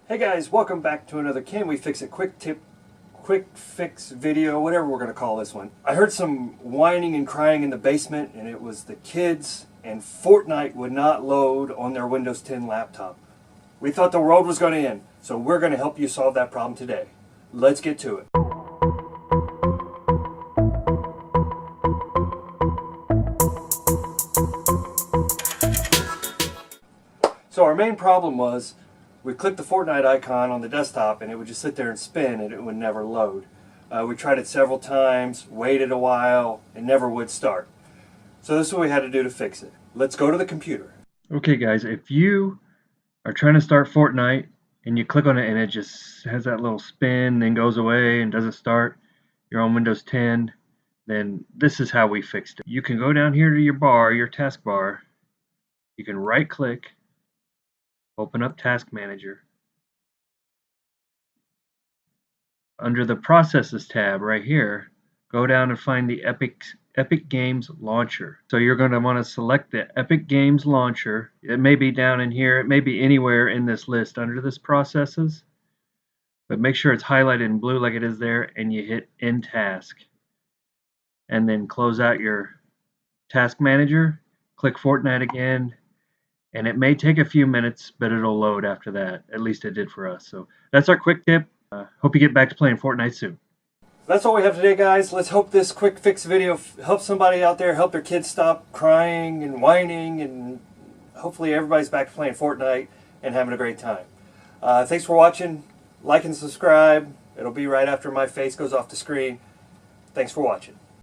Hey guys, welcome back to another Can We Fix It quick fix video, whatever we're going to call this one. I heard some whining and crying in the basement, and it was the kids, and Fortnite would not load on their Windows 10 laptop. We thought the world was going to end, so we're going to help you solve that problem today. Let's get to it. So our main problem was we clicked the Fortnite icon on the desktop and it would just sit there and spin and it would never load. We tried it several times, waited a while, and never would start. So this is what we had to do to fix it. Let's go to the computer. Okay guys, if you are trying to start Fortnite and you click on it and it just has that little spin, then goes away and doesn't start, you're on Windows 10, then this is how we fixed it. You can go down here to your bar, your taskbar, you can right click, open up Task Manager. Under the Processes tab right here, go down and find the Epic Games Launcher. So you're going to want to select the Epic Games Launcher. It may be down in here, it may be anywhere in this list under this Processes, but make sure it's highlighted in blue like it is there, and you hit End Task. And then close out your Task Manager, click Fortnite again, and it may take a few minutes, but it'll load after that. At least it did for us. So that's our quick tip. Hope you get back to playing Fortnite soon. That's all we have today, guys. Let's hope this quick fix video helps somebody out there, help their kids stop crying and whining, and hopefully everybody's back to playing Fortnite and having a great time. Thanks for watching. Like and subscribe. It'll be right after my face goes off the screen. Thanks for watching.